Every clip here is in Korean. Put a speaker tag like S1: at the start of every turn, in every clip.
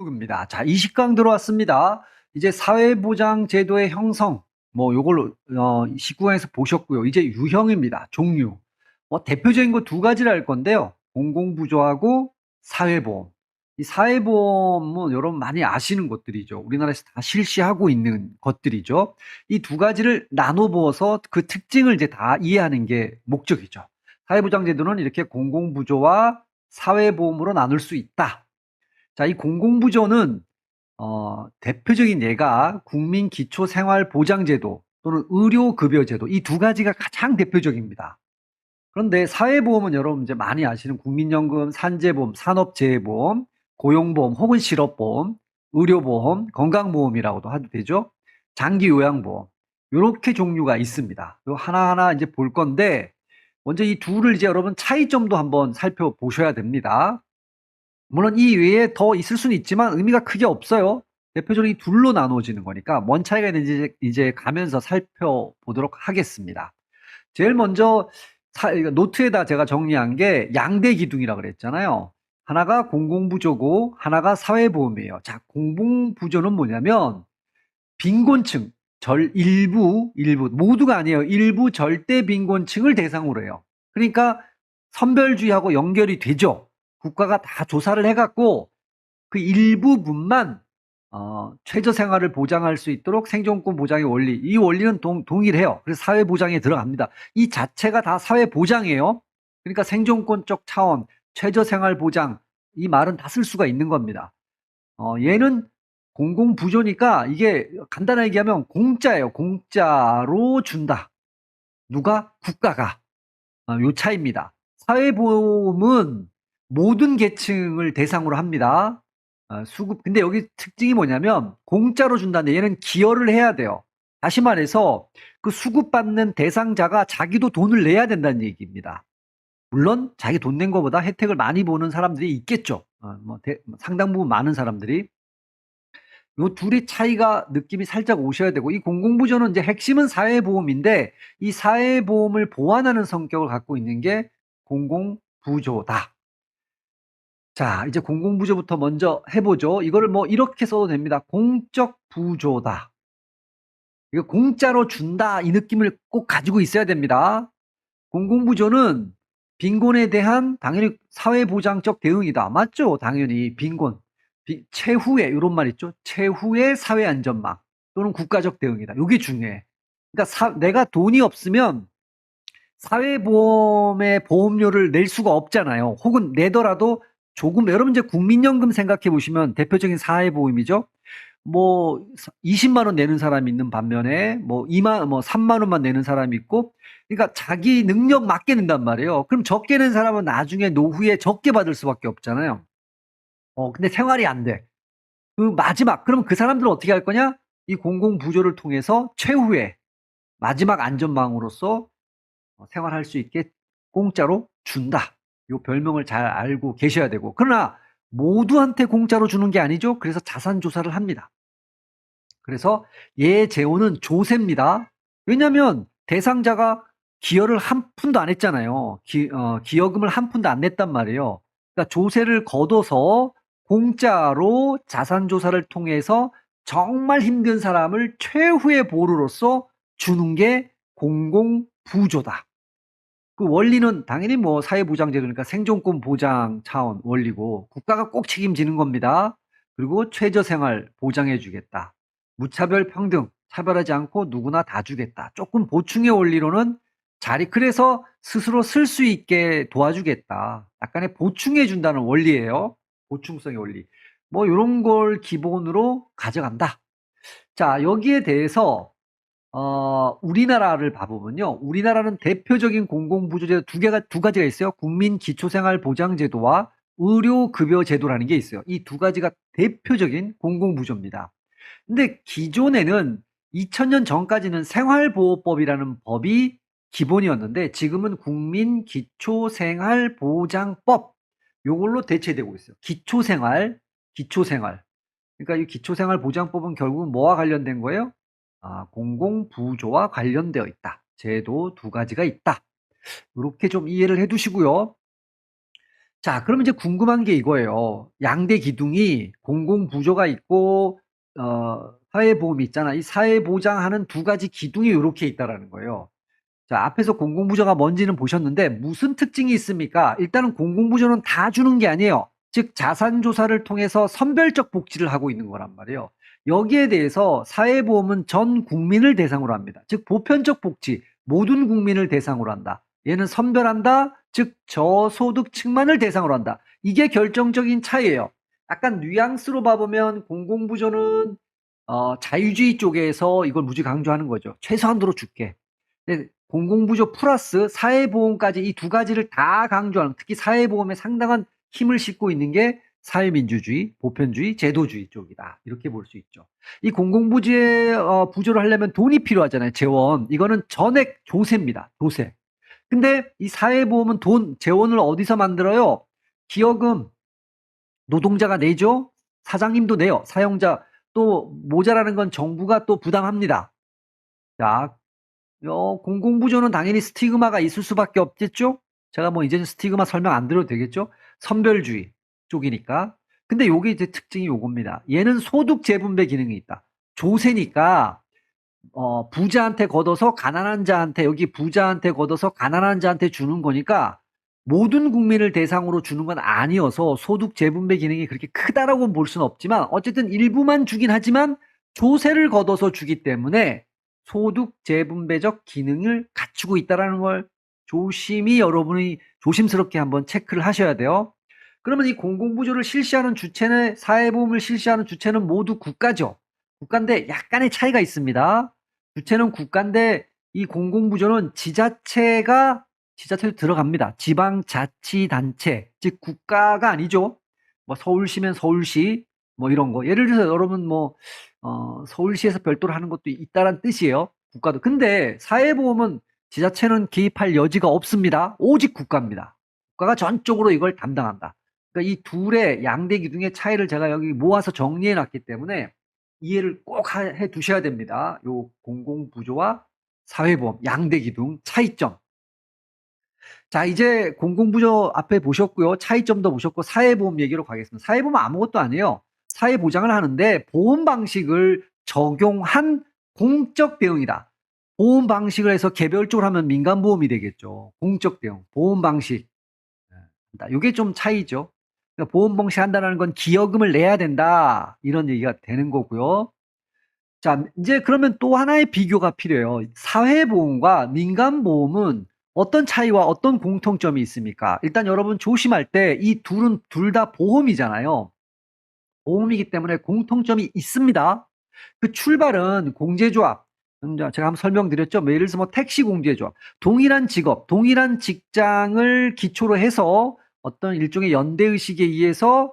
S1: 입니다. 자, 20강 들어왔습니다. 이제 사회보장제도의 형성, 요걸 19강에서 보셨고요. 이제 유형입니다. 종류. 대표적인 거 두 가지를 할 건데요. 공공부조하고 사회보험. 이 사회보험은 여러분 많이 아시는 것들이죠. 우리나라에서 다 실시하고 있는 것들이죠. 이 두 가지를 나눠 보아서 그 특징을 이제 다 이해하는 게 목적이죠. 사회보장제도는 이렇게 공공부조와 사회보험으로 나눌 수 있다. 자, 이 공공부조는 대표적인 예가 국민기초생활보장제도 또는 의료급여제도 이 두 가지가 가장 대표적입니다. 그런데 사회보험은 여러분 이제 많이 아시는 국민연금, 산재보험, 산업재해보험, 고용보험 혹은 실업보험, 의료보험, 건강보험이라고도 하도 되죠. 장기요양보험 이렇게 종류가 있습니다. 요 하나하나 이제 볼 건데 먼저 이 둘을 이제 여러분 차이점도 한번 살펴보셔야 됩니다. 물론 이 외에 더 있을 수는 있지만 의미가 크게 없어요. 대표적으로 이 둘로 나눠지는 거니까 뭔 차이가 있는지 이제 가면서 살펴보도록 하겠습니다. 제일 먼저 노트에다 제가 정리한 게 양대 기둥이라고 그랬잖아요. 하나가 공공부조고 하나가 사회보험이에요. 자, 공공부조는 뭐냐면 빈곤층, 일부 모두가 아니에요. 일부 절대 빈곤층을 대상으로 해요. 그러니까 선별주의하고 연결이 되죠. 국가가 다 조사를 해갖고 그 일부분만 최저생활을 보장할 수 있도록 생존권 보장의 원리, 이 원리는 동일해요. 그래서 사회보장에 들어갑니다. 이 자체가 다 사회보장이에요. 그러니까 생존권적 차원, 최저생활 보장, 이 말은 다 쓸 수가 있는 겁니다. 얘는 공공부조니까 이게 간단하게 얘기하면 공짜예요. 공짜로 준다. 누가? 국가가. 요 차이입니다. 사회보험은 모든 계층을 대상으로 합니다. 수급. 근데 여기 특징이 뭐냐면 공짜로 준다는데 얘는 기여를 해야 돼요. 다시 말해서 그 수급받는 대상자가 자기도 돈을 내야 된다는 얘기입니다. 물론 자기 돈 낸 것보다 혜택을 많이 보는 사람들이 있겠죠. 상당 부분 많은 사람들이. 요 둘의 차이가 느낌이 살짝 오셔야 되고, 이 공공부조는 이제 핵심은 사회보험인데 이 사회보험을 보완하는 성격을 갖고 있는 게 공공부조다. 자, 이제 공공부조부터 먼저 해보죠. 이거를 이렇게 써도 됩니다. 공적부조다. 이거 공짜로 준다 이 느낌을 꼭 가지고 있어야 됩니다. 공공부조는 빈곤에 대한 당연히 사회보장적 대응이다. 맞죠? 당연히 빈곤. 최후의 이런 말 있죠. 최후의 사회안전망 또는 국가적 대응이다. 이게 중요해. 그러니까 내가 돈이 없으면 사회보험의 보험료를 낼 수가 없잖아요. 혹은 내더라도 조금 여러분 이제 국민연금 생각해 보시면 대표적인 사회보험이죠. 20만 원 내는 사람이 있는 반면에 3만 원만 내는 사람이 있고, 그러니까 자기 능력 맞게 낸단 말이에요. 그럼 적게 낸 사람은 나중에 노후에 적게 받을 수밖에 없잖아요. 근데 생활이 안 돼. 그럼 그 사람들은 어떻게 할 거냐? 이 공공부조를 통해서 최후의 마지막 안전망으로서 생활할 수 있게 공짜로 준다. 이 별명을 잘 알고 계셔야 되고. 그러나 모두한테 공짜로 주는 게 아니죠. 그래서 자산 조사를 합니다. 그래서 예재원은 조세입니다. 왜냐하면 대상자가 기여를 한 푼도 안 했잖아요. 기여금을 한 푼도 안 냈단 말이에요. 그러니까 조세를 걷어서 공짜로 자산조사를 통해서 정말 힘든 사람을 최후의 보루로서 주는 게 공공부조다. 그 원리는 당연히 사회보장제도니까 생존권 보장 차원 원리고 국가가 꼭 책임지는 겁니다. 그리고 최저생활 보장해 주겠다. 무차별 평등, 차별하지 않고 누구나 다 주겠다. 조금 보충의 원리로는 그래서 스스로 쓸 수 있게 도와주겠다. 약간의 보충해 준다는 원리예요. 보충성의 원리. 이런 걸 기본으로 가져간다. 자, 여기에 대해서 우리나라를 봐보면요. 우리나라는 대표적인 공공부조제도 두 가지가 있어요. 국민기초생활보장제도와 의료급여제도라는 게 있어요. 이 두 가지가 대표적인 공공부조입니다. 근데 기존에는 2000년 전까지는 생활보호법이라는 법이 기본이었는데 지금은 국민기초생활보장법 요걸로 대체되고 있어요. 기초생활. 그러니까 이 기초생활보장법은 결국은 뭐와 관련된 거예요? 공공부조와 관련되어 있다. 제도 두 가지가 있다. 이렇게 좀 이해를 해 두시고요. 자, 그러면 이제 궁금한 게 이거예요. 양대 기둥이 공공부조가 있고, 사회보험이 있잖아. 이 사회보장하는 두 가지 기둥이 이렇게 있다라는 거예요. 자, 앞에서 공공부조가 뭔지는 보셨는데 무슨 특징이 있습니까? 일단은 공공부조는 다 주는 게 아니에요. 즉 자산조사를 통해서 선별적 복지를 하고 있는 거란 말이에요. 여기에 대해서 사회보험은 전 국민을 대상으로 합니다. 즉 보편적 복지, 모든 국민을 대상으로 한다. 얘는 선별한다. 즉 저소득층만을 대상으로 한다. 이게 결정적인 차이예요. 약간 뉘앙스로 봐보면 공공부조는 자유주의 쪽에서 이걸 무지 강조하는 거죠. 최소한도로 줄게. 근데 공공부조 플러스 사회보험까지 이 두 가지를 다 강조하는, 특히 사회보험에 상당한 힘을 싣고 있는 게 사회민주주의, 보편주의, 제도주의 쪽이다. 이렇게 볼 수 있죠. 이 공공부조에 부조를 하려면 돈이 필요하잖아요. 재원. 이거는 전액 조세입니다. 조세. 근데 이 사회보험은 재원을 어디서 만들어요? 기여금, 노동자가 내죠. 사장님도 내요. 사용자 또 모자라는 건 정부가 또 부담합니다. 자, 공공부조는 당연히 스티그마가 있을 수밖에 없겠죠? 제가 뭐 이제는 스티그마 설명 안 드려도 되겠죠? 선별주의 쪽이니까. 근데 요게 이제 특징이 요겁니다. 얘는 소득 재분배 기능이 있다. 조세니까 부자한테 걷어서 가난한 자한테, 여기 부자한테 걷어서 가난한 자한테 주는 거니까 모든 국민을 대상으로 주는 건 아니어서 소득 재분배 기능이 그렇게 크다라고 볼 수는 없지만 어쨌든 일부만 주긴 하지만 조세를 걷어서 주기 때문에 소득 재분배적 기능을 갖추고 있다는 걸 조심히 여러분이 조심스럽게 한번 체크를 하셔야 돼요. 그러면 이 공공부조를 실시하는 주체는, 사회보험을 실시하는 주체는 모두 국가죠. 국가인데 약간의 차이가 있습니다. 주체는 국가인데 이 공공부조는 지자체도 들어갑니다. 지방자치단체, 즉 국가가 아니죠. 뭐 서울시면 서울시, 뭐 이런 거. 예를 들어서 여러분 뭐 서울시에서 별도로 하는 것도 있다란 뜻이에요. 국가도. 근데 사회보험은 지자체는 개입할 여지가 없습니다. 오직 국가입니다. 국가가 전적으로 이걸 담당한다. 그러니까 이 둘의 양대 기둥의 차이를 제가 여기 모아서 정리해 놨기 때문에 이해를 꼭 해 두셔야 됩니다. 요 공공부조와 사회보험 양대 기둥 차이점. 자, 이제 공공부조 앞에 보셨고요. 차이점도 보셨고 사회보험 얘기로 가겠습니다. 사회보험은 아무것도 아니에요. 사회보장을 하는데 보험 방식을 적용한 공적 대응이다. 보험 방식을 해서 개별적으로 하면 민간보험이 되겠죠. 공적 대응, 보험 방식. 이게 좀 차이죠. 그러니까 보험 방식 한다는 건 기여금을 내야 된다. 이런 얘기가 되는 거고요. 자, 이제 그러면 또 하나의 비교가 필요해요. 사회보험과 민간보험은 어떤 차이와 어떤 공통점이 있습니까? 일단 여러분 조심할 때 이 둘은 둘 다 보험이잖아요. 보험이기 때문에 공통점이 있습니다. 그 출발은 공제조합. 제가 한번 설명드렸죠. 뭐 예를 들어서 뭐 택시 공제조합. 동일한 직업, 동일한 직장을 기초로 해서 어떤 일종의 연대의식에 의해서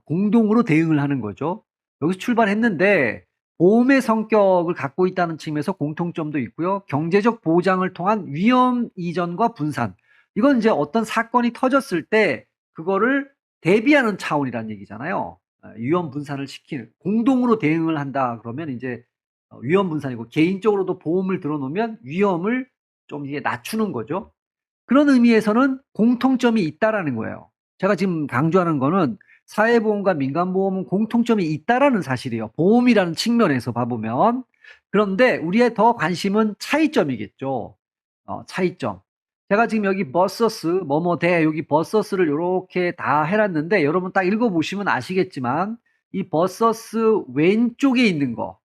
S1: 공동으로 대응을 하는 거죠. 여기서 출발했는데 보험의 성격을 갖고 있다는 측면에서 공통점도 있고요. 경제적 보장을 통한 위험 이전과 분산. 이건 이제 어떤 사건이 터졌을 때 그거를 대비하는 차원이라는 얘기잖아요. 위험 분산을 시키는, 공동으로 대응을 한다 그러면 이제 위험 분산이고, 개인적으로도 보험을 들어놓으면 위험을 좀 이게 낮추는 거죠. 그런 의미에서는 공통점이 있다라는 거예요. 제가 지금 강조하는 거는 사회보험과 민간보험은 공통점이 있다라는 사실이에요. 보험이라는 측면에서 봐보면. 그런데 우리의 더 관심은 차이점이겠죠. 차이점. 제가 지금 여기 버서스, 뭐뭐대, 여기 버서스를 이렇게 다 해놨는데 여러분 딱 읽어보시면 아시겠지만 이 버서스 왼쪽에 있는 거,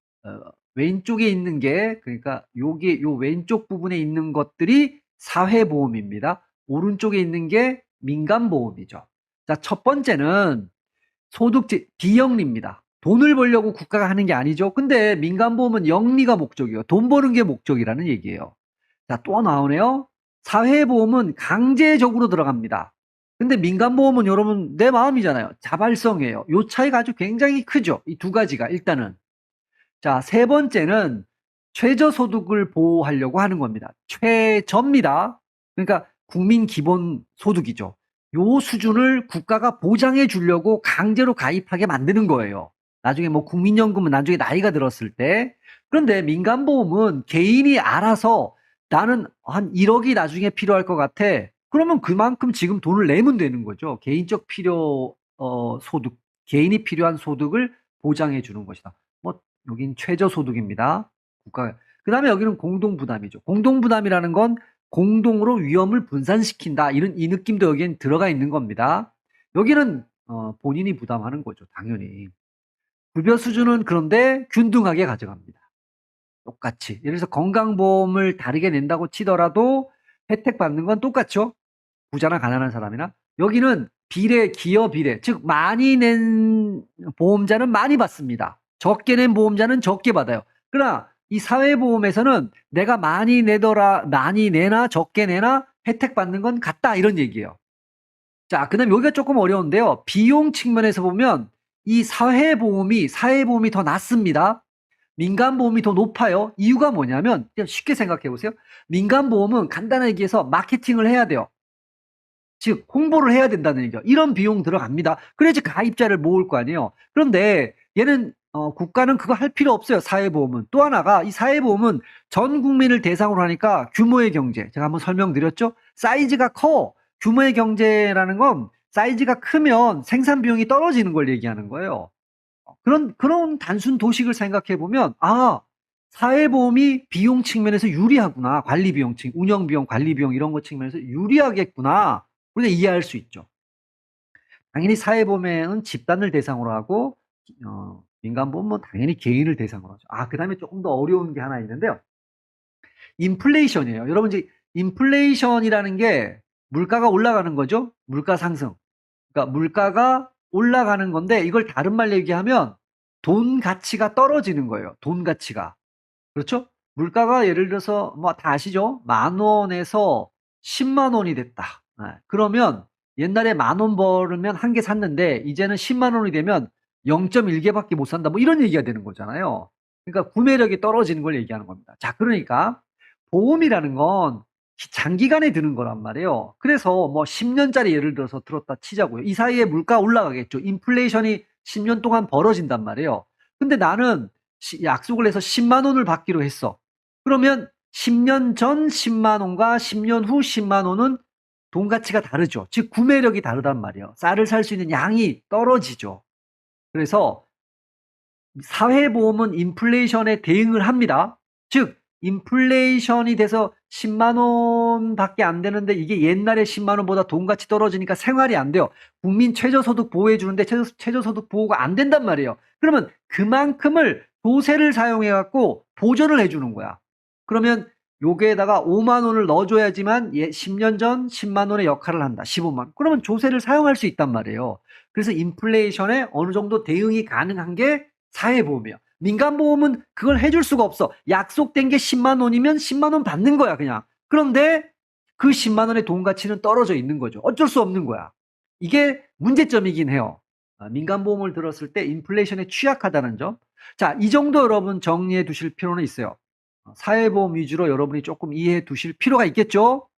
S1: 왼쪽에 있는 게, 그러니까 여기 요 왼쪽 부분에 있는 것들이 사회보험입니다. 오른쪽에 있는 게 민간보험이죠. 자, 첫 번째는 비영리입니다. 돈을 벌려고 국가가 하는 게 아니죠. 근데 민간보험은 영리가 목적이에요. 돈 버는 게 목적이라는 얘기예요. 자, 또 나오네요. 사회보험은 강제적으로 들어갑니다. 근데 민간보험은 여러분 내 마음이잖아요. 자발성이에요. 요 차이가 아주 굉장히 크죠. 이 두 가지가 일단은. 자, 세 번째는 최저소득을 보호하려고 하는 겁니다. 최저입니다. 그러니까 국민 기본 소득이죠. 요 수준을 국가가 보장해 주려고 강제로 가입하게 만드는 거예요. 나중에 뭐 국민연금은 나중에 나이가 들었을 때. 그런데 민간보험은 개인이 알아서 나는 한 1억이 나중에 필요할 것 같아. 그러면 그만큼 지금 돈을 내면 되는 거죠. 개인적 필요, 소득, 개인이 필요한 소득을 보장해 주는 것이다. 뭐, 여긴 최저소득입니다. 국가. 그 다음에 여기는 공동부담이죠. 공동부담이라는 건 공동으로 위험을 분산시킨다. 이 느낌도 여기엔 들어가 있는 겁니다. 여기는, 본인이 부담하는 거죠. 당연히. 급여 수준은 그런데 균등하게 가져갑니다. 똑같이. 예를 들어서 건강보험을 다르게 낸다고 치더라도 혜택 받는 건 똑같죠. 부자나 가난한 사람이나. 여기는 비례, 기여 비례. 즉, 많이 낸 보험자는 많이 받습니다. 적게 낸 보험자는 적게 받아요. 그러나 이 사회보험에서는 내가 많이 내나 적게 내나 혜택 받는 건 같다. 이런 얘기예요. 자, 그 다음에 여기가 조금 어려운데요. 비용 측면에서 보면 이 사회보험이 더 낮습니다. 민간보험이 더 높아요. 이유가 뭐냐면, 쉽게 생각해 보세요. 민간보험은 간단하게 얘기해서 마케팅을 해야 돼요. 즉, 홍보를 해야 된다는 얘기죠. 이런 비용 들어갑니다. 그래야지 가입자를 모을 거 아니에요. 그런데 얘는, 국가는 그거 할 필요 없어요. 사회보험은. 또 하나가 이 사회보험은 전 국민을 대상으로 하니까 규모의 경제. 제가 한번 설명드렸죠? 사이즈가 커. 규모의 경제라는 건 사이즈가 크면 생산 비용이 떨어지는 걸 얘기하는 거예요. 그런 단순 도식을 생각해 보면, 아, 사회보험이 비용 측면에서 유리하구나. 관리 비용 운영 비용, 관리 비용 이런 것 측면에서 유리하겠구나. 우리가 이해할 수 있죠. 당연히 사회보험에는 집단을 대상으로 하고, 민간보험은 당연히 개인을 대상으로 하죠. 아, 그 다음에 조금 더 어려운 게 하나 있는데요. 인플레이션이에요. 여러분, 이제 인플레이션이라는 게 물가가 올라가는 거죠. 물가 상승. 그러니까 물가가 올라가는 건데 이걸 다른 말로 얘기하면 돈 가치가 떨어지는 거예요. 돈 가치가. 그렇죠? 물가가 예를 들어서 뭐 다 아시죠? 10,000원에서 10만 원이 됐다. 그러면 옛날에 10,000원 벌으면 한 개 샀는데 이제는 10만 원이 되면 0.1개밖에 못 산다. 뭐 이런 얘기가 되는 거잖아요. 그러니까 구매력이 떨어지는 걸 얘기하는 겁니다. 자, 그러니까 보험이라는 건 장기간에 드는 거란 말이에요. 그래서 뭐 10년짜리 예를 들어서 들었다 치자고요. 이 사이에 물가 올라가겠죠. 인플레이션이 10년 동안 벌어진단 말이에요. 근데 나는 약속을 해서 10만 원을 받기로 했어. 그러면 10년 전 10만 원과 10년 후 10만 원은 돈 가치가 다르죠. 즉 구매력이 다르단 말이에요. 쌀을 살 수 있는 양이 떨어지죠. 그래서 사회보험은 인플레이션에 대응을 합니다. 즉 인플레이션이 돼서 10만 원밖에 안 되는데 이게 옛날에 10만 원보다 돈 가치 떨어지니까 생활이 안 돼요. 국민 최저소득 보호해 주는데 최저소득 보호가 안 된단 말이에요. 그러면 그만큼을 조세를 사용해 갖고 보전을 해 주는 거야. 그러면 여기에다가 5만 원을 넣어줘야지만 10년 전 10만 원의 역할을 한다. 15만 원. 그러면 조세를 사용할 수 있단 말이에요. 그래서 인플레이션에 어느 정도 대응이 가능한 게 사회보험이에요. 민간보험은 그걸 해줄 수가 없어. 약속된 게 10만 원이면 10만 원 받는 거야, 그냥. 그런데 그 10만 원의 돈 가치는 떨어져 있는 거죠. 어쩔 수 없는 거야. 이게 문제점이긴 해요. 민간보험을 들었을 때 인플레이션에 취약하다는 점. 자, 이 정도 여러분 정리해 두실 필요는 있어요. 사회보험 위주로 여러분이 조금 이해해 두실 필요가 있겠죠?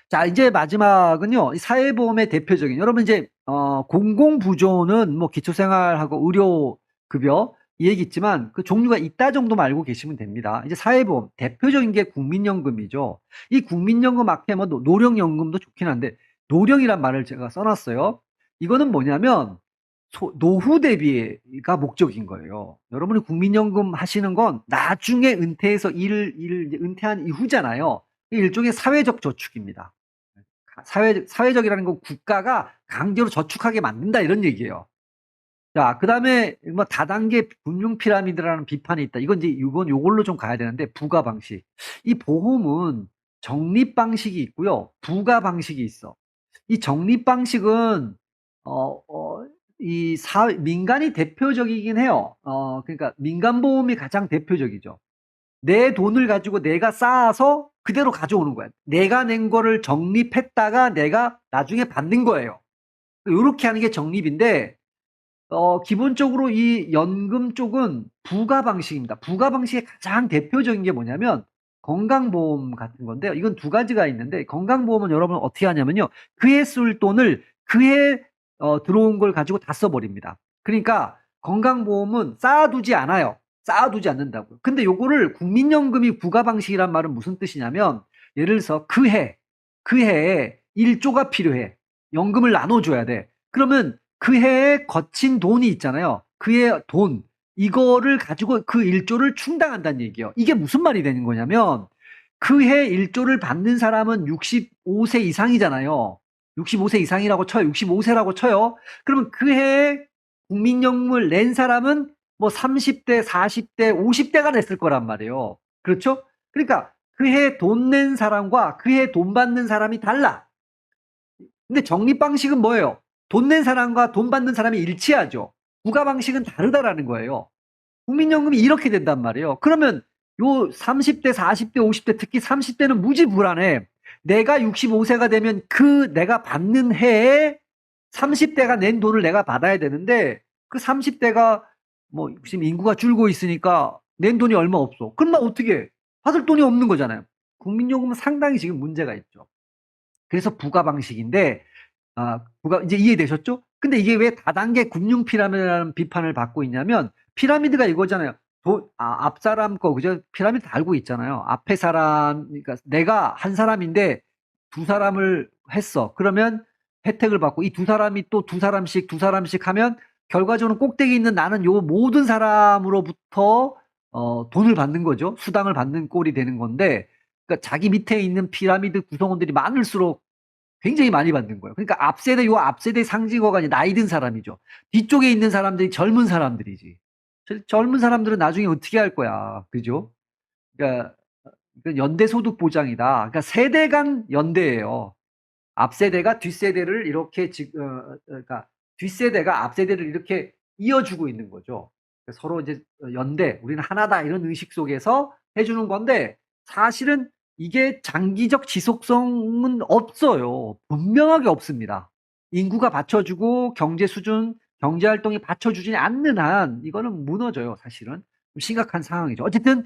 S1: 자, 이제 마지막은요. 사회보험의 대표적인 여러분 이제 공공부조는 뭐 기초생활하고 의료급여 이 얘기 있지만 그 종류가 있다 정도만 알고 계시면 됩니다. 이제 사회보험 대표적인 게 국민연금이죠. 이 국민연금 앞에 뭐 노령연금도 좋긴 한데 노령이란 말을 제가 써놨어요. 이거는 뭐냐면 노후 대비가 목적인 거예요. 여러분이 국민연금 하시는 건 나중에 은퇴해서 일을 은퇴한 이후잖아요. 일종의 사회적 저축입니다. 사회적이라는 건 국가가 강제로 저축하게 만든다 이런 얘기예요. 자, 그 다음에 뭐 다단계 금융 피라미드라는 비판이 있다. 이건 요걸로 좀 가야 되는데 부가 방식. 이 보험은 적립 방식이 있고요. 부가 방식이 있어. 이 적립 방식은 민간이 대표적이긴 해요. 그러니까 민간 보험이 가장 대표적이죠. 내 돈을 가지고 내가 쌓아서 그대로 가져오는 거야. 내가 낸 거를 적립했다가 내가 나중에 받는 거예요. 이렇게 하는 게 적립인데, 기본적으로 이 연금 쪽은 부가 방식입니다. 부가 방식의 가장 대표적인 게 뭐냐면 건강보험 같은 건데요. 이건 두 가지가 있는데 건강보험은 여러분 어떻게 하냐면요. 그해 쓸 돈을 그해 들어온 걸 가지고 다 써버립니다. 그러니까 건강보험은 쌓아두지 않아요. 쌓아두지 않는다고요. 근데 요거를 국민연금이 부가 방식이란 말은 무슨 뜻이냐면 예를 들어서 그 해에 1조가 필요해. 연금을 나눠줘야 돼. 그러면 그 해에 거친 돈이 있잖아요. 그 해의 돈, 이거를 가지고 그 1조를 충당한다는 얘기예요. 이게 무슨 말이 되는 거냐면 그 해 1조를 받는 사람은 65세 이상이잖아요. 65세 이상이라고 쳐요. 65세라고 쳐요. 그러면 그 해에 국민연금을 낸 사람은 뭐 30대, 40대, 50대가 냈을 거란 말이에요. 그렇죠? 그러니까 그 해 돈 낸 사람과 그 해 돈 받는 사람이 달라. 근데 적립 방식은 뭐예요? 돈 낸 사람과 돈 받는 사람이 일치하죠. 부가 방식은 다르다라는 거예요. 국민연금이 이렇게 된단 말이에요. 그러면 요 30대, 40대, 50대, 특히 30대는 무지 불안해. 내가 65세가 되면 그 내가 받는 해에 30대가 낸 돈을 내가 받아야 되는데 그 30대가 뭐 지금 인구가 줄고 있으니까 낸 돈이 얼마 없어. 그럼 나 어떻게 해? 받을 돈이 없는 거잖아요. 국민연금은 상당히 지금 문제가 있죠. 그래서 부가 방식인데 부가 이제 이해되셨죠? 근데 이게 왜 다단계 금융 피라미드라는 비판을 받고 있냐면 피라미드가 이거잖아요. 앞 사람 거 그죠? 피라미드 달고 있잖아요. 앞에 사람 그러니까 내가 한 사람인데 두 사람을 했어. 그러면 혜택을 받고 이 두 사람이 또 두 사람씩 하면 결과적으로 꼭대기 있는 나는 요 모든 사람으로부터 돈을 받는 거죠. 수당을 받는 꼴이 되는 건데 그러니까 자기 밑에 있는 피라미드 구성원들이 많을수록 굉장히 많이 받는 거예요. 그러니까 앞세대 상징어가 이제 나이 든 사람이죠. 뒤쪽에 있는 사람들이 젊은 사람들이지. 젊은 사람들은 나중에 어떻게 할 거야. 그죠? 그러니까 연대 소득 보장이다. 그러니까 세대 간 연대예요. 앞세대가 뒷세대를 이렇게 그러니까 뒷세대가 앞세대를 이렇게 이어주고 있는 거죠. 그러니까 서로 이제 연대, 우리는 하나다 이런 의식 속에서 해주는 건데 사실은 이게 장기적 지속성은 없어요. 분명하게 없습니다. 인구가 받쳐주고 경제 수준, 경제 활동이 받쳐주지 않는 한 이거는 무너져요. 사실은 심각한 상황이죠. 어쨌든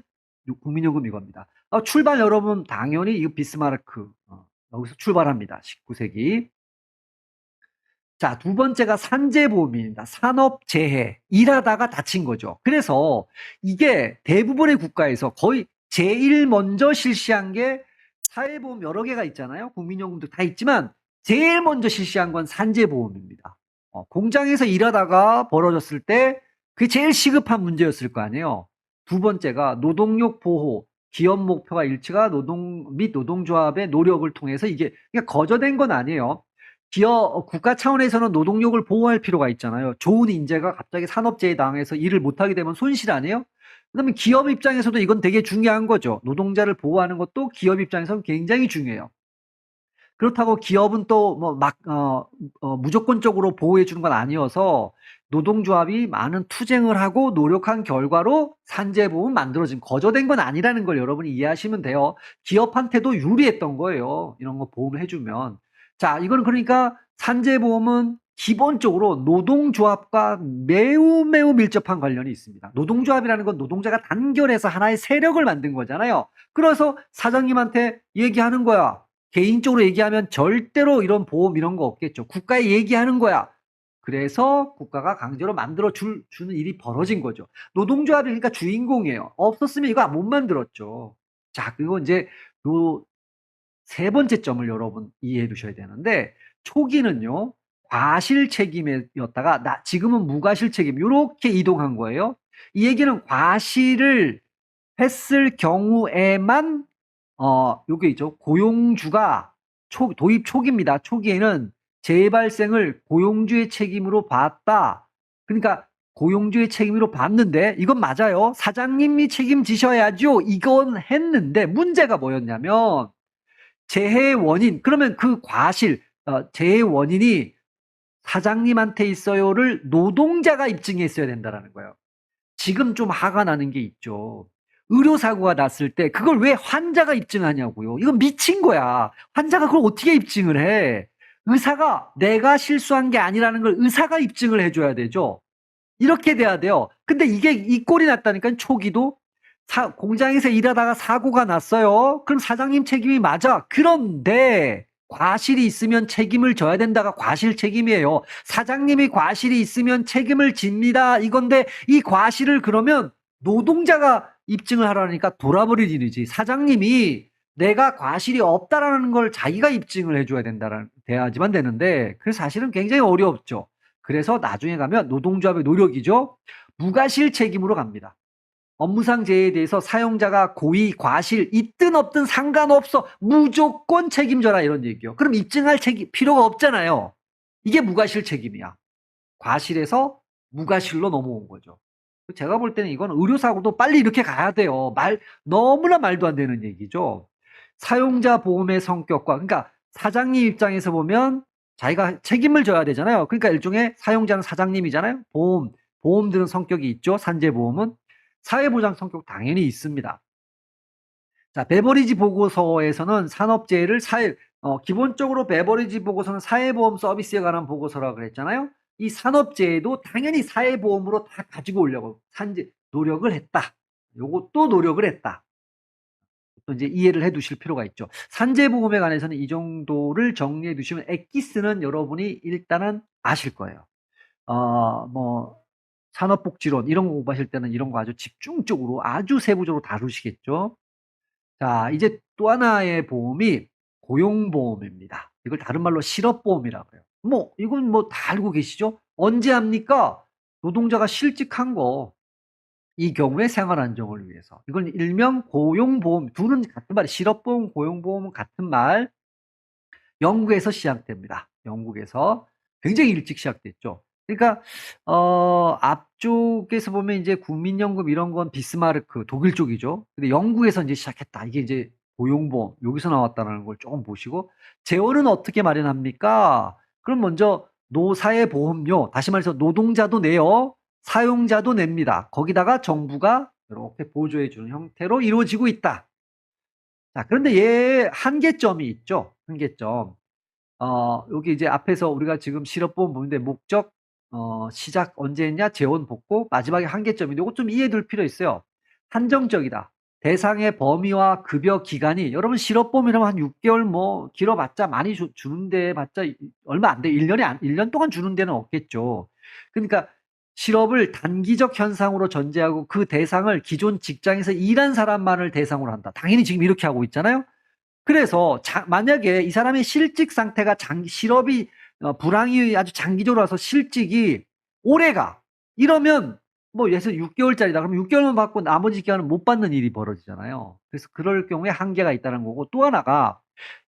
S1: 국민연금 이겁니다. 출발 여러분 당연히 이거 비스마르크 여기서 출발합니다. 19세기. 자, 두 번째가 산재보험입니다. 산업재해. 일하다가 다친 거죠. 그래서 이게 대부분의 국가에서 거의 제일 먼저 실시한 게 사회보험 여러 개가 있잖아요. 국민연금도 다 있지만 제일 먼저 실시한 건 산재보험입니다. 공장에서 일하다가 벌어졌을 때 그게 제일 시급한 문제였을 거 아니에요. 두 번째가 노동력 보호, 기업 목표와 일치가 노동조합의 노력을 통해서 이게 그냥 거저된 건 아니에요. 국가 차원에서는 노동력을 보호할 필요가 있잖아요. 좋은 인재가 갑자기 산업재해 당해서 일을 못하게 되면 손실 아니에요? 그다음에 기업 입장에서도 이건 되게 중요한 거죠. 노동자를 보호하는 것도 기업 입장에서는 굉장히 중요해요. 그렇다고 기업은 또 뭐 무조건적으로 보호해 주는 건 아니어서 노동조합이 많은 투쟁을 하고 노력한 결과로 산재보험 만들어진 거저된 건 아니라는 걸 여러분이 이해하시면 돼요. 기업한테도 유리했던 거예요. 이런 거 보험을 해주면. 자, 이거는 그러니까 산재보험은 기본적으로 노동조합과 매우 밀접한 관련이 있습니다. 노동조합이라는 건 노동자가 단결해서 하나의 세력을 만든 거잖아요. 그래서 사장님한테 얘기하는 거야. 개인적으로 얘기하면 절대로 이런 보험 이런 거 없겠죠. 국가에 얘기하는 거야. 그래서 국가가 강제로 만들어 주는 일이 벌어진 거죠. 노동조합이 그러니까 주인공이에요. 없었으면 이거 못 만들었죠. 자, 그리고 이제 요 세 번째 점을 여러분 이해해 두셔야 되는데 초기는요. 과실 책임이었다가 지금은 무과실 책임 이렇게 이동한 거예요. 이 얘기는 과실을 했을 경우에만 요게 있죠. 고용주가 도입 초기입니다. 초기에는 재발생을 고용주의 책임으로 봤다. 그러니까 고용주의 책임으로 봤는데 이건 맞아요. 사장님이 책임지셔야죠. 이건 했는데 문제가 뭐였냐면 재해의 원인 그러면 그 과실 재해의 원인이 사장님한테 있어요를 노동자가 입증했어야 된다라는 거예요. 지금 좀 화가 나는 게 있죠. 의료사고가 났을 때 그걸 왜 환자가 입증하냐고요. 이건 미친 거야. 환자가 그걸 어떻게 입증을 해. 의사가 내가 실수한 게 아니라는 걸 의사가 입증을 해줘야 되죠. 이렇게 돼야 돼요. 근데 이게 이 꼴이 났다니까 초기도 공장에서 일하다가 사고가 났어요. 그럼 사장님 책임이 맞아. 그런데 과실이 있으면 책임을 져야 된다가 과실 책임이에요. 사장님이 과실이 있으면 책임을 집니다. 이건데 이 과실을 그러면 노동자가 입증을 하라니까 돌아버릴 일이지. 사장님이 내가 과실이 없다라는 걸 자기가 입증을 해줘야 돼야지만 되는데, 그래서 사실은 굉장히 어렵죠. 그래서 나중에 가면 노동조합의 노력이죠. 무과실 책임으로 갑니다. 업무상 재해에 대해서 사용자가 고의, 과실 있든 없든 상관없어. 무조건 책임져라 이런 얘기요. 그럼 입증할 필요가 없잖아요. 이게 무과실 책임이야. 과실에서 무과실로 넘어온 거죠. 제가 볼 때는 이건 의료사고도 빨리 이렇게 가야 돼요. 너무나 말도 안 되는 얘기죠. 사용자 보험의 성격과, 그러니까 사장님 입장에서 보면 자기가 책임을 져야 되잖아요. 그러니까 일종의 사용자는 사장님이잖아요. 보험들은 성격이 있죠. 산재보험은. 사회보장 성격 당연히 있습니다. 자, 베버리지 보고서에서는 산업재해를 기본적으로 베버리지 보고서는 사회보험 서비스에 관한 보고서라고 그랬잖아요. 이 산업재해도 당연히 사회보험으로 다 가지고 오려고 노력을 했다. 요것도 노력을 했다. 또 이제 이해를 해 두실 필요가 있죠. 산재보험에 관해서는 이 정도를 정리해 두시면 엑기스는 여러분이 일단은 아실 거예요. 뭐 산업복지론 이런 거 공부하실 때는 이런 거 아주 집중적으로 아주 세부적으로 다루시겠죠. 자, 이제 또 하나의 보험이 고용보험입니다. 이걸 다른 말로 실업보험이라고 해요. 이건 다 알고 계시죠? 언제 합니까? 노동자가 실직한 거. 이 경우에 생활 안정을 위해서. 이건 일명 고용보험. 둘은 같은 말이에요. 실업보험, 고용보험은 같은 말. 영국에서 시작됩니다. 영국에서 굉장히 일찍 시작됐죠. 그러니까 앞쪽에서 보면 이제 국민연금 이런 건 비스마르크 독일 쪽이죠. 근데 영국에서 이제 시작했다. 이게 이제 고용보험 여기서 나왔다는 걸 조금 보시고, 재원은 어떻게 마련합니까? 그럼 먼저 노사의 보험료, 다시 말해서 노동자도 내요, 사용자도 냅니다. 거기다가 정부가 이렇게 보조해 주는 형태로 이루어지고 있다. 자, 그런데 얘 한계점이 있죠. 한계점. 여기 이제 앞에서 우리가 지금 실업보험 보는데 목적, 시작 언제 했냐, 재원 복구, 마지막에 한계점인데 이거 좀 이해될 필요 있어요. 한정적이다. 대상의 범위와 급여 기간이, 여러분 실업보험이라면 한 6개월 길어봤자 많이 주는데 봤자 얼마 안 돼. 1년 동안 주는 데는 없겠죠. 그러니까 실업을 단기적 현상으로 전제하고 그 대상을 기존 직장에서 일한 사람만을 대상으로 한다. 당연히 지금 이렇게 하고 있잖아요. 그래서 만약에 이 사람의 실직 상태가 실업이 불황이 아주 장기적으로 와서 실직이 오래가, 이러면 예를 들어 6개월짜리다 그럼 6개월만 받고 나머지 기간은 못 받는 일이 벌어지잖아요. 그래서 그럴 경우에 한계가 있다는 거고, 또 하나가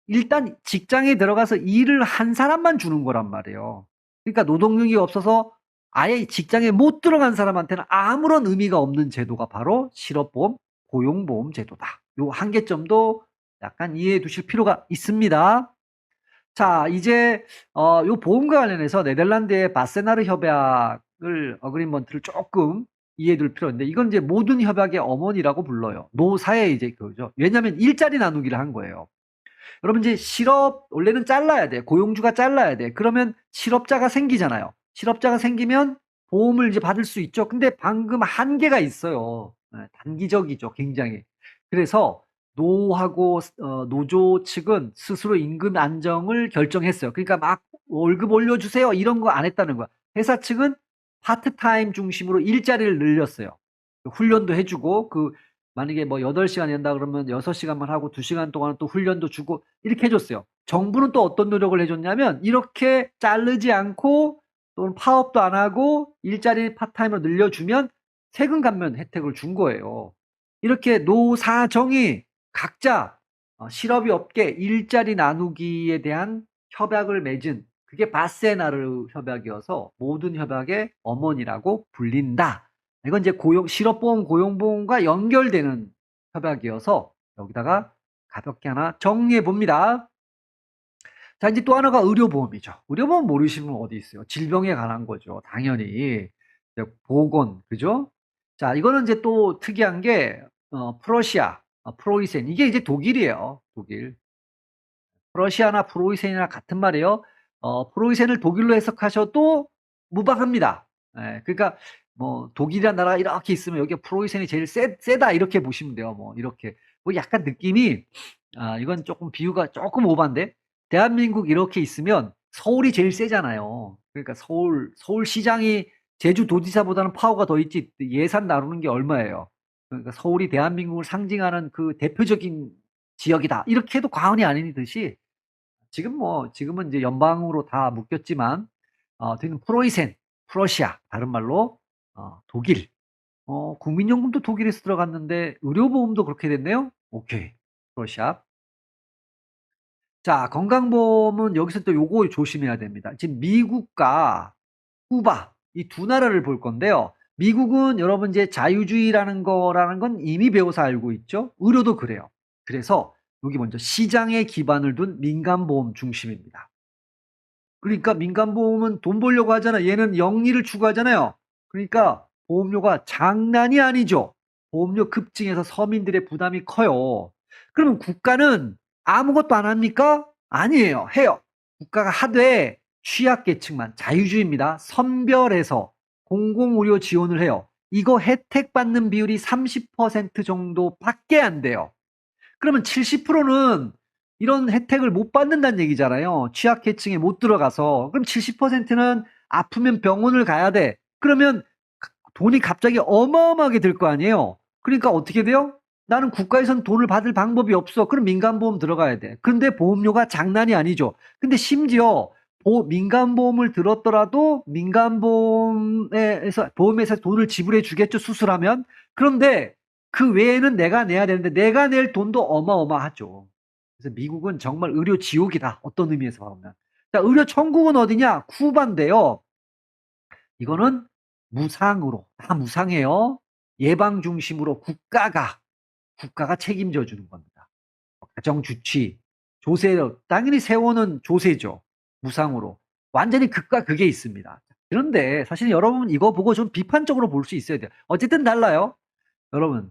S1: 일단 직장에 들어가서 일을 한 사람만 주는 거란 말이에요. 그러니까 노동력이 없어서 아예 직장에 못 들어간 사람한테는 아무런 의미가 없는 제도가 바로 실업보험, 고용보험 제도다. 요 한계점도 약간 이해해 두실 필요가 있습니다. 자, 이제 요 보험과 관련해서 네덜란드의 바세나르 협약을 어그리먼트를 조금 이해해 둘 필요가 있는데, 이건 이제 모든 협약의 어머니라고 불러요. 노사의 이제 그거죠. 왜냐하면 일자리 나누기를 한 거예요. 여러분 이제 실업 원래는 잘라야 돼. 고용주가 잘라야 돼. 그러면 실업자가 생기잖아요. 실업자가 생기면 보험을 이제 받을 수 있죠. 근데 방금 한계가 있어요. 단기적이죠, 굉장히. 그래서 노하고 노조 측은 스스로 임금 안정을 결정했어요. 그러니까 막 월급 올려주세요 이런 거 안 했다는 거야. 회사 측은 파트타임 중심으로 일자리를 늘렸어요. 훈련도 해주고, 만약에 8시간 한다 그러면 6시간만 하고 2시간 동안 또 훈련도 주고 이렇게 해줬어요. 정부는 또 어떤 노력을 해줬냐면, 이렇게 자르지 않고 또는 파업도 안 하고 일자리 파트타임으로 늘려주면 세금 감면 혜택을 준 거예요. 이렇게 노사정이 각자 실업이 없게 일자리 나누기에 대한 협약을 맺은, 그게 바세나르 협약이어서 모든 협약의 어머니라고 불린다. 이건 이제 실업보험, 고용보험과 연결되는 협약이어서 여기다가 가볍게 하나 정리해 봅니다. 자, 이제 또 하나가 의료보험이죠. 의료보험 모르시는 분 어디 있어요? 질병에 관한 거죠. 당연히. 보건, 그죠? 자, 이거는 이제 또 특이한 게, 프러시아, 프로이센. 이게 이제 독일이에요. 독일. 프러시아나 프로이센이나 같은 말이에요. 프로이센을 독일로 해석하셔도 무방합니다. 그러니까 독일이라는 나라가 이렇게 있으면 여기 프로이센이 제일 세다 이렇게 보시면 돼요. 이렇게 약간 느낌이, 이건 조금 비유가 조금 오반데, 대한민국 이렇게 있으면 서울이 제일 세잖아요. 그러니까 서울시장이 제주도지사보다는 파워가 더 있지, 예산 나누는 게 얼마예요. 그러니까 서울이 대한민국을 상징하는 그 대표적인 지역이다. 이렇게 해도 과언이 아니듯이 지금은 이제 연방으로 다 묶였지만 되는 프로이센, 프러시아, 다른 말로 독일. 국민연금도 독일에서 들어갔는데 의료보험도 그렇게 됐네요. 오케이. 러시아. 자, 건강보험은 여기서 또 요거 조심해야 됩니다. 지금 미국과 쿠바 이 두 나라를 볼 건데요. 미국은 여러분 이제 자유주의라는 거라는 건 이미 배워서 알고 있죠. 의료도 그래요. 그래서 여기 먼저 시장에 기반을 둔 민간보험 중심입니다. 그러니까 민간보험은 돈 벌려고 하잖아. 얘는 영리를 추구하잖아요. 그러니까 보험료가 장난이 아니죠. 보험료 급증해서 서민들의 부담이 커요. 그러면 국가는 아무것도 안 합니까? 아니에요. 해요. 국가가 하되 취약계층만 자유주의입니다. 선별해서 공공의료 지원을 해요. 이거 혜택 받는 비율이 30% 정도밖에 안 돼요. 그러면 70%는 이런 혜택을 못 받는다는 얘기잖아요. 취약계층에 못 들어가서. 그럼 70%는 아프면 병원을 가야 돼. 그러면 돈이 갑자기 어마어마하게 들 거 아니에요. 그러니까 어떻게 돼요? 나는 국가에선 돈을 받을 방법이 없어. 그럼 민간보험 들어가야 돼. 근데 보험료가 장난이 아니죠. 근데 심지어 민간보험을 들었더라도 보험에서 돈을 지불해 주겠죠. 수술하면. 그런데 그 외에는 내가 내야 되는데 내가 낼 돈도 어마어마하죠. 그래서 미국은 정말 의료 지옥이다. 어떤 의미에서 보면. 자, 의료 천국은 어디냐? 쿠바인데요. 이거는 무상으로, 다 무상해요. 예방 중심으로 국가가 책임져 주는 겁니다. 가정 주치, 조세, 당연히 세원은 조세죠. 무상으로. 완전히 극과 극에 있습니다. 그런데 사실 여러분 이거 보고 좀 비판적으로 볼 수 있어야 돼요. 어쨌든 달라요. 여러분,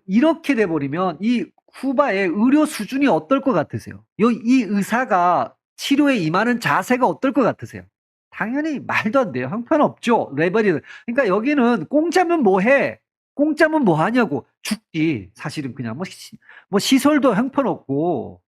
S1: 이렇게 돼버리면 이 쿠바의 의료 수준이 어떨 것 같으세요? 이 의사가 치료에 임하는 자세가 어떨 것 같으세요? 당연히 말도 안 돼요. 형편없죠. 레벨이. 그러니까 여기는 공짜면 뭐 해? 공짜면 뭐 하냐고. 죽지. 사실은 그냥 뭐 시설도 형편없고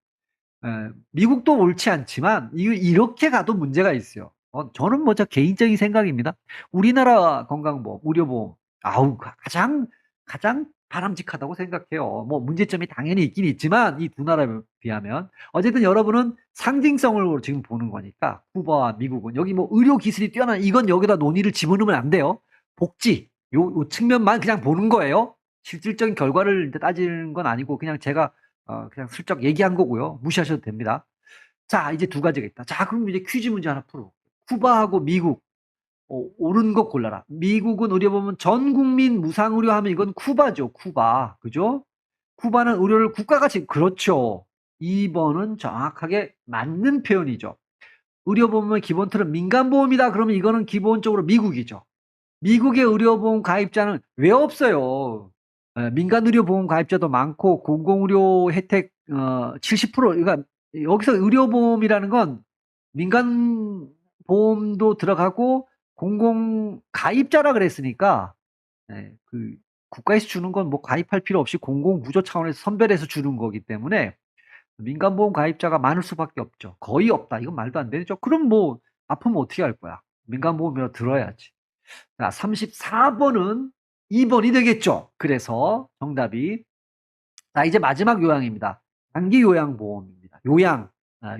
S1: 미국도 옳지 않지만 이렇게 가도 문제가 있어요. 저는 뭐 저 개인적인 생각입니다. 우리나라 건강보험, 의료보험, 아우 가장 바람직하다고 생각해요. 뭐 문제점이 당연히 있긴 있지만 이 두 나라에 비하면 어쨌든 여러분은 상징성으로 지금 보는 거니까 쿠바와 미국은 여기 뭐 의료 기술이 뛰어난 이건 여기다 논의를 집어넣으면 안 돼요. 복지 요 측면만 그냥 보는 거예요. 실질적인 결과를 따지는 건 아니고 그냥 제가 그냥 슬쩍 얘기한 거고요. 무시하셔도 됩니다. 자, 이제 두 가지가 있다. 자, 그럼 이제 퀴즈 문제 하나 풀어. 쿠바하고 미국, 옳은 거 골라라. 미국은 의료보험은 전 국민 무상 의료하면 이건 쿠바죠. 쿠바. 그죠? 쿠바는 의료를 국가가 그렇죠. 2번은 정확하게 맞는 표현이죠. 의료보험의 기본 틀은 민간보험이다. 그러면 이거는 기본적으로 미국이죠. 미국의 의료보험 가입자는 왜 없어요? 민간 의료보험 가입자도 많고 공공의료 혜택 70% 그러니까 여기서 의료보험이라는 건 민간 보험도 들어가고 공공 가입자라 그랬으니까 그 국가에서 주는 건 뭐 가입할 필요 없이 공공 구조 차원에서 선별해서 주는 거기 때문에 민간보험 가입자가 많을 수밖에 없죠. 거의 없다. 이건 말도 안 되죠. 그럼 뭐 아프면 어떻게 할 거야? 민간보험이라 들어야지. 자, 34번은 2번이 되겠죠. 그래서 정답이 자, 이제 마지막 요양입니다. 장기 요양보험입니다.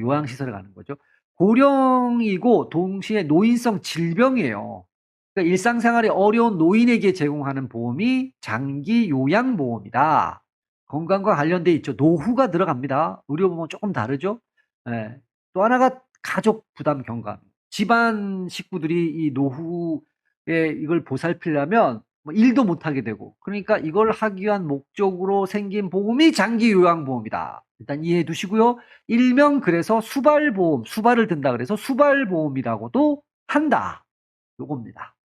S1: 요양시설에 가는 거죠. 고령이고 동시에 노인성 질병이에요. 그러니까 일상생활이 어려운 노인에게 제공하는 보험이 장기 요양보험이다. 건강과 관련돼 있죠. 노후가 들어갑니다. 의료보험은 조금 다르죠. 예. 또 하나가 가족 부담 경감. 집안 식구들이 이 노후에 이걸 보살피려면 뭐 일도 못하게 되고 그러니까 이걸 하기 위한 목적으로 생긴 보험이 장기 요양보험이다. 일단 이해해 두시고요. 일명 그래서 수발보험, 수발을 든다 그래서 수발보험이라고도 한다. 요겁니다.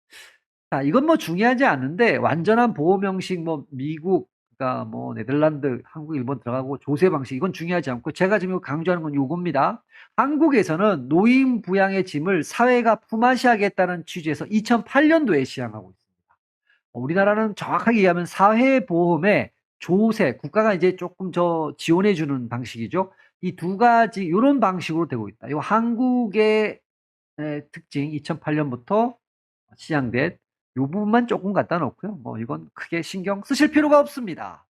S1: 자, 이건 뭐 중요하지 않은데 완전한 보험 형식 뭐 미국, 그러니까 뭐 네덜란드, 한국, 일본 들어가고 조세 방식 이건 중요하지 않고 제가 지금 강조하는 건 요겁니다. 한국에서는 노인 부양의 짐을 사회가 품앗이 하겠다는 취지에서 2008년도에 시행하고 있습니다. 우리나라는 정확하게 얘기하면 사회보험에 조세, 국가가 이제 조금 지원해 주는 방식이죠. 이 두 가지 이런 방식으로 되고 있다. 이 한국의 특징 2008년부터 시작된 이 부분만 조금 갖다 놓고요. 뭐 이건 크게 신경 쓰실 필요가 없습니다.